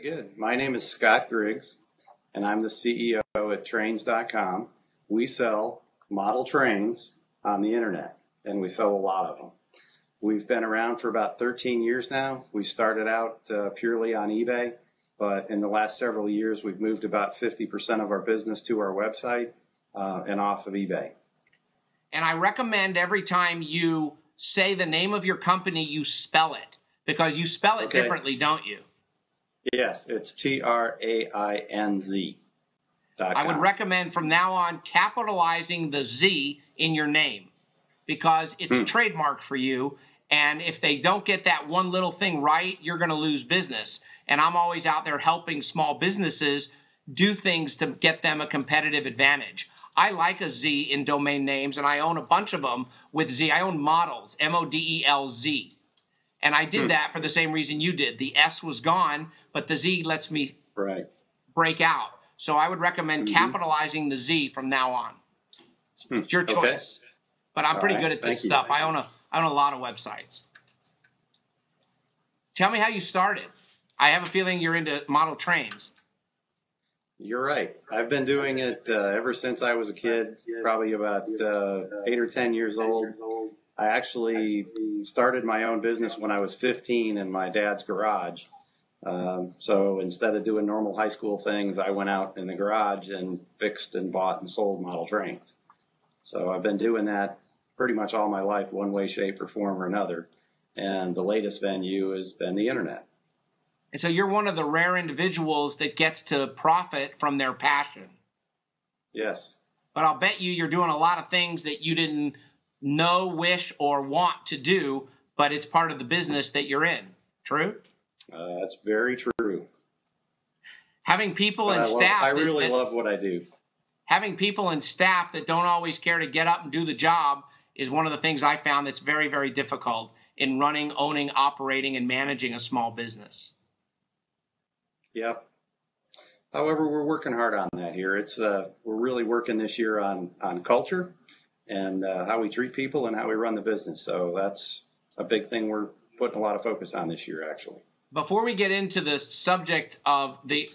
good. My name is Scott Griggs, and I'm the CEO at Trains.com. We sell model trains on the internet, and we sell a lot of them. We've been around for about 13 years now. We started out purely on eBay, but in the last several years, we've moved about 50% of our business to our website and off of eBay. And I recommend every time you say the name of your company, you spell it, because you spell it differently, don't you? Yes, it's TRAINZ. I would recommend from now on capitalizing the Z in your name, because it's a trademark for you. And if they don't get that one little thing right, you're going to lose business. And I'm always out there helping small businesses do things to get them a competitive advantage. I like a Z in domain names, and I own a bunch of them with Z. I own models, MODELZ. And I did that for the same reason you did. The S was gone, but the Z lets me break out. So I would recommend capitalizing the Z from now on. It's your choice. But I'm pretty good at this stuff. I own a lot of websites. Tell me how you started. I have a feeling you're into model trains. You're right. I've been doing it ever since I was a kid, probably about 8 or 10 years old. I actually started my own business when I was 15 in my dad's garage. So instead of doing normal high school things, I went out in the garage and fixed and bought and sold model trains. So I've been doing that pretty much all my life, one way, shape, or form or another. And the latest venue has been the internet. And so you're one of the rare individuals that gets to profit from their passion. Yes. But I'll bet you're doing a lot of things that you didn't know, wish, or want to do, but it's part of the business that you're in. True? That's very true. Having people and staff. I really love what I do. Having people and staff that don't always care to get up and do the job is one of the things I found that's very, very difficult in running, owning, operating, and managing a small business. Yep. However, we're working hard on that here. We're really working this year on culture and how we treat people and how we run the business. So that's a big thing we're putting a lot of focus on this year, actually. Before we get into the subject of the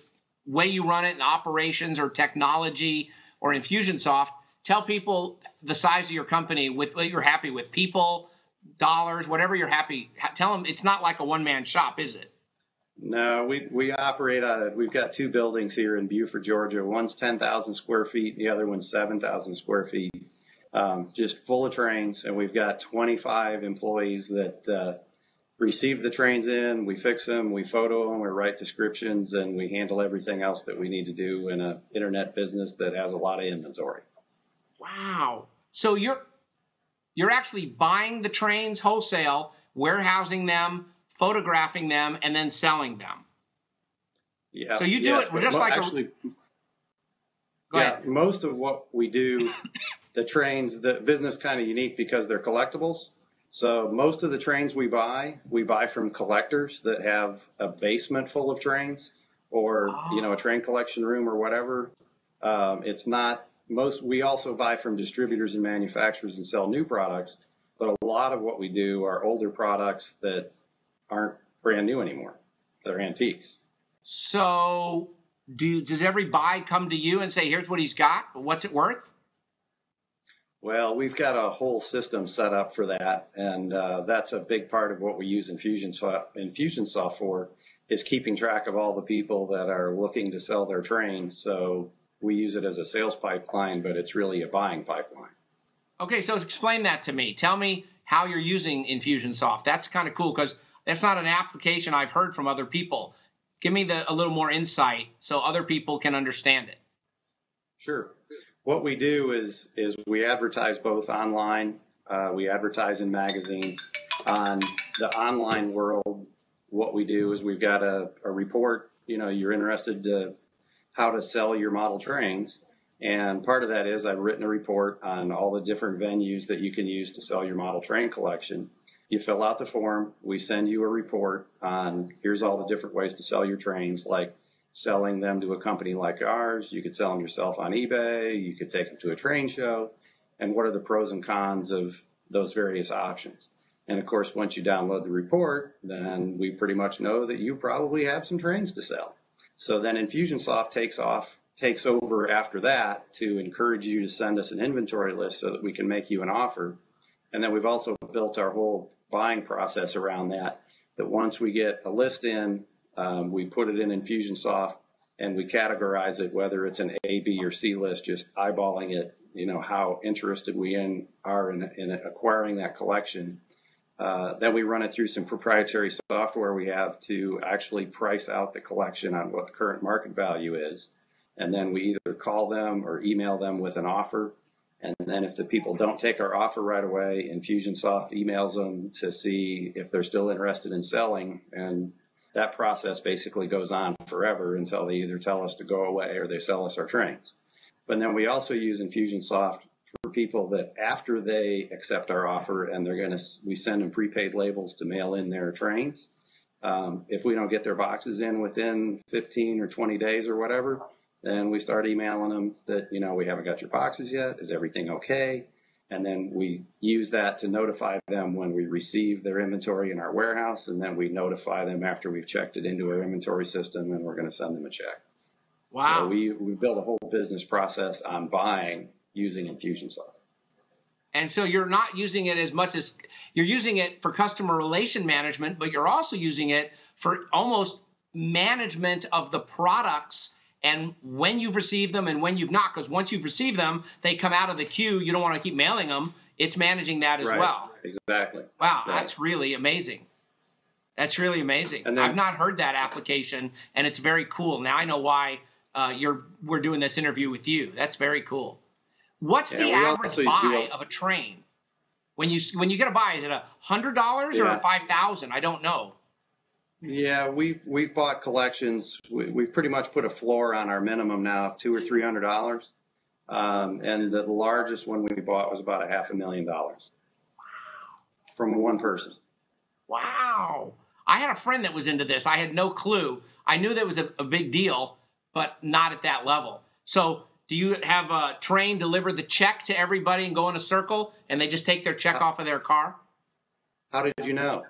way you run it in operations or technology or Infusionsoft, tell people the size of your company, with what you're happy with, people, dollars, whatever you're happy. Tell them it's not like a one-man shop, is it? No, we operate we've got 2 buildings here in Beaufort, Georgia. One's 10,000 square feet, and the other one's 7,000 square feet, just full of trains. And we've got 25 employees that receive the trains in. We fix them, we photo them, we write descriptions, and we handle everything else that we need to do in an internet business that has a lot of inventory. Wow. So you're actually buying the trains wholesale, warehousing them, photographing them, and then selling them. Yeah. So you do it just like actually. Go ahead. Most of what we do, the trains, the business kind of unique because they're collectibles. So most of the trains we buy from collectors that have a basement full of trains, or a train collection room or whatever. It's not most. We also buy from distributors and manufacturers and sell new products, but a lot of what we do are older products that aren't brand new anymore. They're antiques. So does every buy come to you and say, here's what he's got, what's it worth? Well, we've got a whole system set up for that, and that's a big part of what we use Infusionsoft for, is keeping track of all the people that are looking to sell their trains. So we use it as a sales pipeline, but it's really a buying pipeline. Okay, so explain that to me. Tell me how you're using Infusionsoft. That's kind of cool, because that's not an application I've heard from other people. Give me a little more insight so other people can understand it. Sure. What we do is we advertise both online. We advertise in magazines. On the online world, what we do is we've got a report. You're interested to how to sell your model trains. And part of that is I've written a report on all the different venues that you can use to sell your model train collection. You fill out the form. We send you a report on here's all the different ways to sell your trains, like selling them to a company like ours. You could sell them yourself on eBay. You could take them to a train show. And what are the pros and cons of those various options? And of course, once you download the report, then we pretty much know that you probably have some trains to sell. So then Infusionsoft takes over after that to encourage you to send us an inventory list so that we can make you an offer. And then we've also built our whole buying process around that once we get a list in, we put it in Infusionsoft and we categorize it, whether it's an A, B, or C list, just eyeballing it, how interested we are in acquiring that collection. Then we run it through some proprietary software we have to actually price out the collection on what the current market value is. And then we either call them or email them with an offer. And then if the people don't take our offer right away, Infusionsoft emails them to see if they're still interested in selling. And that process basically goes on forever until they either tell us to go away or they sell us our trains. But then we also use Infusionsoft for people that after they accept our offer and we send them prepaid labels to mail in their trains. If we don't get their boxes in within 15 or 20 days or whatever, then we start emailing them that, we haven't got your boxes yet. Is everything okay? And then we use that to notify them when we receive their inventory in our warehouse. And then we notify them after we've checked it into our inventory system and we're going to send them a check. Wow. So we built a whole business process on buying using Infusionsoft. And so you're not using it as much as you're using it for customer relation management, but you're also using it for almost management of the products and when you've received them and when you've not, because once you've received them, they come out of the queue. You don't want to keep mailing them. It's managing that as well. Exactly. Wow, right. That's really amazing. That's really amazing. And then, I've not heard that application, and it's very cool. Now I know why we're doing this interview with you. That's very cool. What's the average buy of a train? When you get a buy, is it $100 or $5,000? I don't know. Yeah, we've bought collections. We've pretty much put a floor on our minimum now of $200 or $300. And the largest one we bought was about $500,000 from one person. Wow. I had a friend that was into this. I had no clue. I knew that was a big deal, but not at that level. So do you have a train deliver the check to everybody and go in a circle and they just take their check off of their car? How did you know?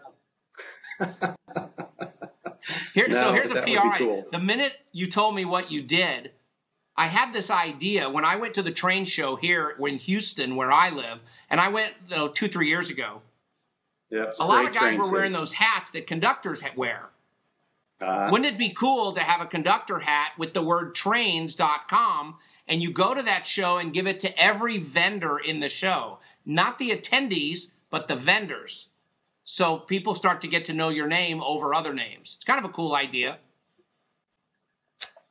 So here's a PR. Cool. The minute you told me what you did, I had this idea when I went to the train show here in Houston, where I live, and I went 2-3 years ago. Yeah, a lot of guys were wearing those hats that conductors wear. Wouldn't it be cool to have a conductor hat with the word trains.com, and you go to that show and give it to every vendor in the show, not the attendees, but the vendors. So people start to get to know your name over other names. It's kind of a cool idea.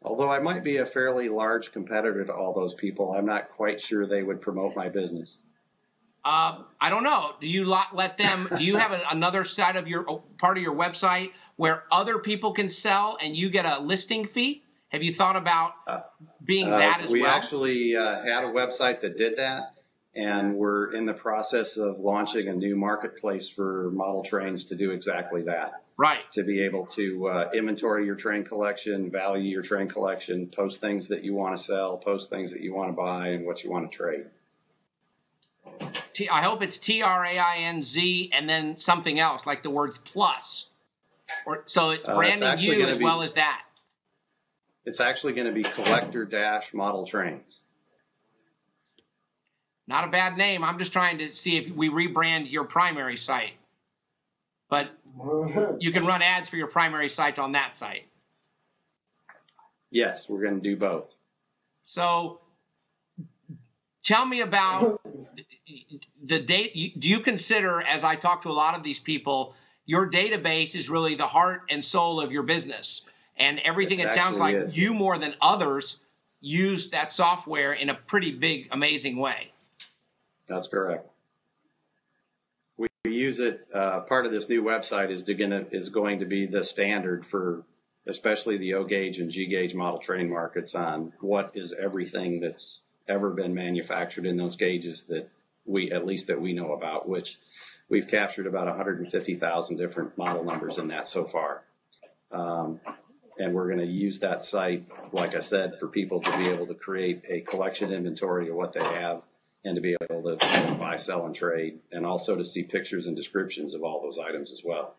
Although I might be a fairly large competitor to all those people, I'm not quite sure they would promote my business. I don't know. Do you let them? Do you have another side of part of your website where other people can sell and you get a listing fee? Have you thought about being that as well? We actually had a website that did that. And we're in the process of launching a new marketplace for model trains to do exactly that. Right. To be able to inventory your train collection, value your train collection, post things that you want to sell, post things that you want to buy, and what you want to trade. I hope it's TRAINZ and then something else, like the words plus. So it's branding you as well as that. It's actually going to be collector-model trains. Not a bad name. I'm just trying to see if we rebrand your primary site. But you can run ads for your primary site on that site. Yes, we're going to do both. So tell me about the date. Do you consider, as I talk to a lot of these people, your database is really the heart and soul of your business? And everything, it sounds like you more than others use that software in a pretty big, amazing way. That's correct. We use it. Part of this new website is going to be the standard for especially the O gauge and G gauge model train markets on what is everything that's ever been manufactured in those gauges that we know about, which we've captured about 150,000 different model numbers in that so far. And we're going to use that site, like I said, for people to be able to create a collection inventory of what they have and to be able to buy, sell, and trade, and also to see pictures and descriptions of all those items as well.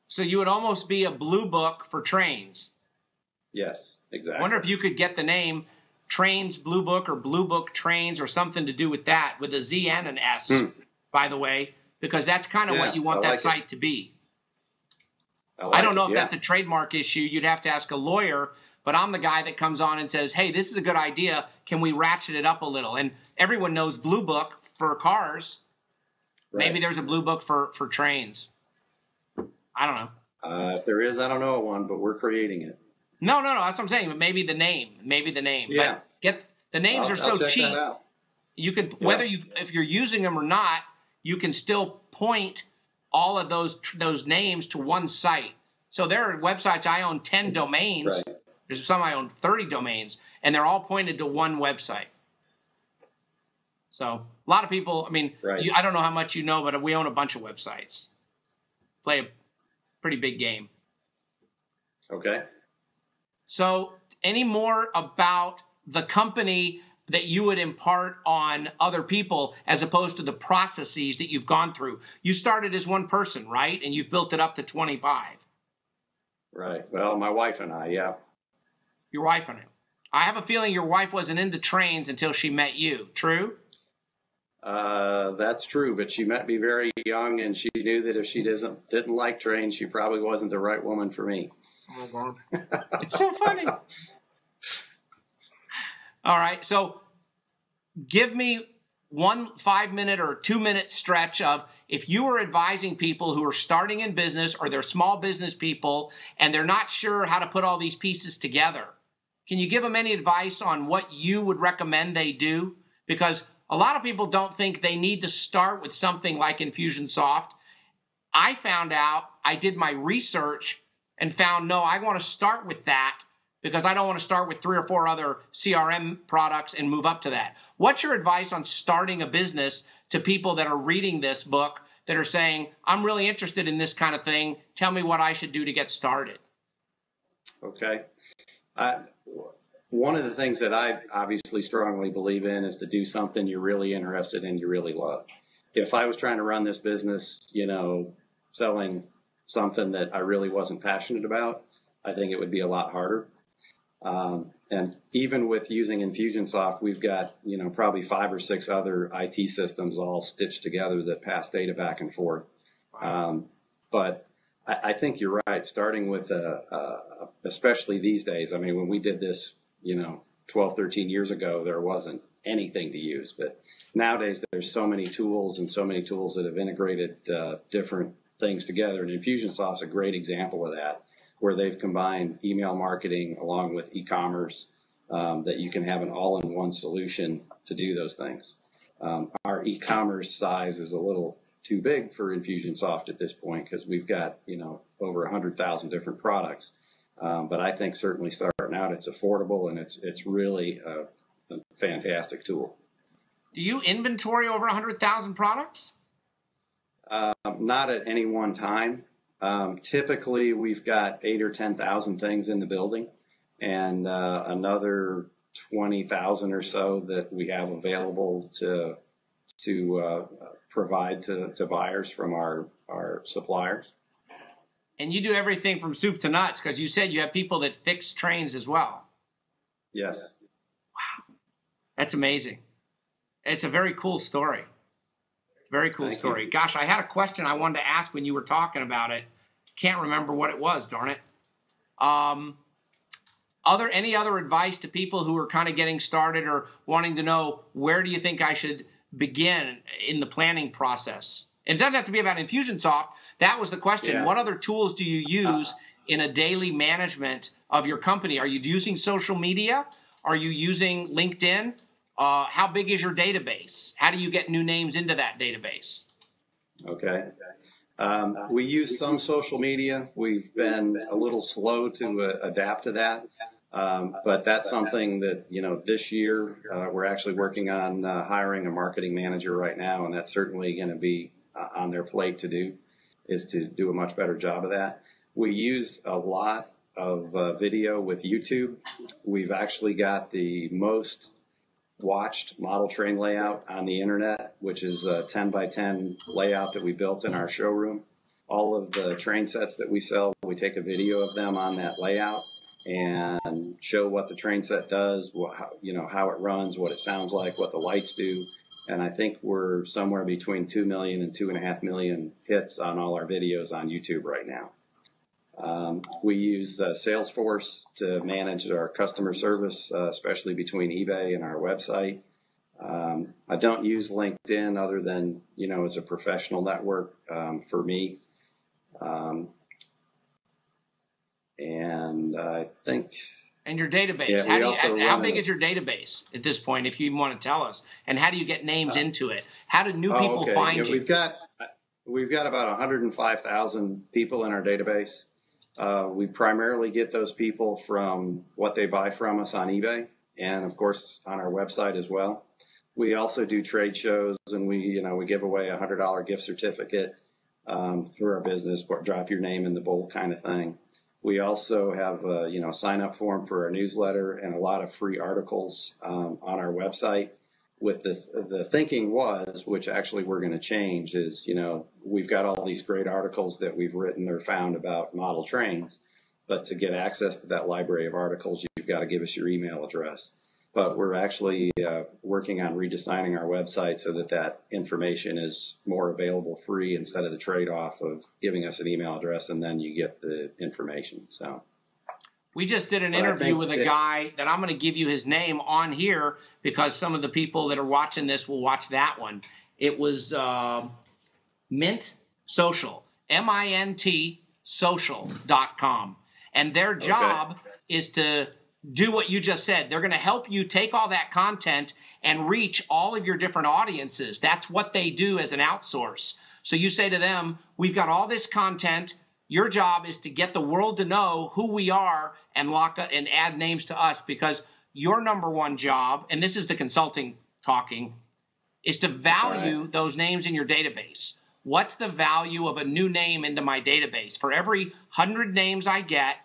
So you would almost be a blue book for trains. Yes, exactly. I wonder if you could get the name Trains Blue Book or Blue Book Trains or something to do with that, with a Z and an S, by the way, because that's kind of what you want that site to be. I don't know if that's a trademark issue. You'd have to ask a lawyer, but I'm the guy that comes on and says, hey, this is a good idea. Can we ratchet it up a little? And everyone knows Blue Book for cars. Right. Maybe there's a Blue Book for trains. I don't know. If there is, I don't know one, but we're creating it. No. That's what I'm saying. But maybe the name. Yeah. But get the names are so cheap. You can if you're using them or not, you can still point all of those names to one site. So there are websites I own 10 domains. Right. There's some I own 30 domains, and they're all pointed to one website. So a lot of people, I mean, I don't know how much you know, but we own a bunch of websites. Play a pretty big game. Okay. So any more about the company that you would impart on other people as opposed to the processes that you've gone through? You started as one person, right? And you've built it up to 25. Right. Well, my wife and I, yeah. Your wife and I. I have a feeling your wife wasn't into trains until she met you. True? That's true, but she met me very young, and she knew that if she didn't like trains, she probably wasn't the right woman for me. Oh, God. It's so funny. All right, so give me 1 5-minute or 2-minute stretch of if you were advising people who are starting in business or they're small business people and they're not sure how to put all these pieces together. Can you give them any advice on what you would recommend they do? Because a lot of people don't think they need to start with something like Infusionsoft. I found out, I did my research and found, no, I want to start with that because I don't want to start with 3 or 4 other CRM products and move up to that. What's your advice on starting a business to people that are reading this book that are saying, I'm really interested in this kind of thing. Tell me what I should do to get started. Okay. One of the things that I obviously strongly believe in is to do something you're really interested in, you really love. If I was trying to run this business, selling something that I really wasn't passionate about, I think it would be a lot harder. And even with using Infusionsoft, we've got, probably 5 or 6 other IT systems all stitched together that pass data back and forth. But I think you're right, starting with, especially these days. I mean, when we did this, 12, 13 years ago, there wasn't anything to use. But nowadays, there's so many tools that have integrated different things together. And Infusionsoft's a great example of that, where they've combined email marketing along with e-commerce, that you can have an all-in-one solution to do those things. Our e-commerce size is a little too big for Infusionsoft at this point because we've got, over 100,000 different products. But I think certainly starting out, it's affordable and it's really a fantastic tool. Do you inventory over 100,000 products? Not at any one time. Typically, we've got 8,000 or 10,000 things in the building, and another 20,000 or so that we have available to provide to buyers from our suppliers. And you do everything from soup to nuts, because you said you have people that fix trains as well. Yes. Wow. That's amazing. It's a very cool story. Very cool story. Gosh, I had a question I wanted to ask when you were talking about it. Can't remember what it was, darn it. Any other advice to people who are kind of getting started or wanting to know where do you think I should begin in the planning process? And it doesn't have to be about Infusionsoft. That was the question. Yeah. What other tools do you use in a daily management of your company? Are you using social media? Are you using LinkedIn? How big is your database? How do you get new names into that database? Okay. We use some social media. We've been a little slow to adapt to that. But that's something that, this year we're actually working on hiring a marketing manager right now, and that's certainly going to be on their plate to do a much better job of that. We use a lot of video with YouTube. We've actually got the most watched model train layout on the internet, which is a 10 by 10 layout that we built in our showroom. All of the train sets that we sell, we take a video of them on that layout and show what the train set does, how it runs, what it sounds like, what the lights do. And I think we're somewhere between 2 million and 2.5 million hits on all our videos on YouTube right now. We use Salesforce to manage our customer service, especially between eBay and our website. I don't use LinkedIn other than, as a professional network for me. And I think. And your database, yeah, how big is your database at this point, if you want to tell us? And how do you get names into it? How do new people find you? We've got about 105,000 people in our database. We primarily get those people from what they buy from us on eBay and, of course, on our website as well. We also do trade shows, and we give away a $100 gift certificate through our business, drop your name in the bowl kind of thing. We also have a sign-up form for our newsletter and a lot of free articles on our website. With the thinking was, which actually we're going to change, is, we've got all these great articles that we've written or found about model trains, but to get access to that library of articles, you've got to give us your email address. But we're actually working on redesigning our website so that information is more available free instead of the trade-off of giving us an email address and then you get the information. So we just did an interview with a guy that I'm going to give you his name on here because some of the people that are watching this will watch that one. It was Mint Social, MINT social.com. And their job is to do what you just said. They're going to help you take all that content and reach all of your different audiences. That's what they do as an outsource. So you say to them, we've got all this content. Your job is to get the world to know who we are and add names to us, because your number one job, and this is the consulting talking, is to value those names in your database. What's the value of a new name into my database? For every 100 names I get,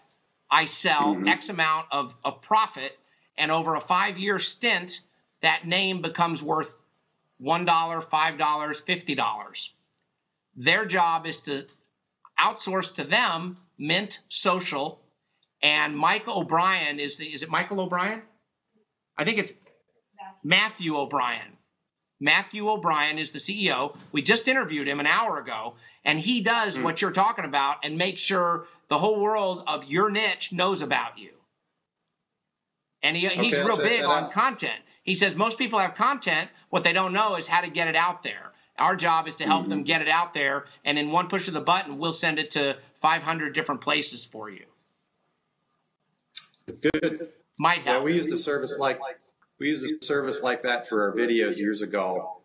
I sell X amount of profit, and over a 5-year stint, that name becomes worth $1, $5, $50. Their job is to outsource to them Mint Social, and Mike O'Brien is it Michael O'Brien? I think it's Matthew O'Brien. Matthew O'Brien is the CEO. We just interviewed him an hour ago, and he does what you're talking about and makes sure the whole world of your niche knows about you. And he's real big on content. He says most people have content. What they don't know is how to get it out there. Our job is to help them get it out there, and in one push of the button, we'll send it to 500 different places for you. Good. Might help. Yeah, we used a service like that for our videos years ago.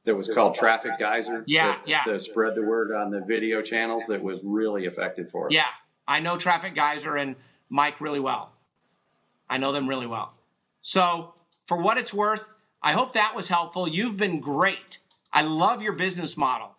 That was called Traffic Geyser. To spread the word on the video channels. That was really effective for us. Yeah, I know Traffic Geyser and Mike really well. I know them really well. So for what it's worth, I hope that was helpful. You've been great. I love your business model.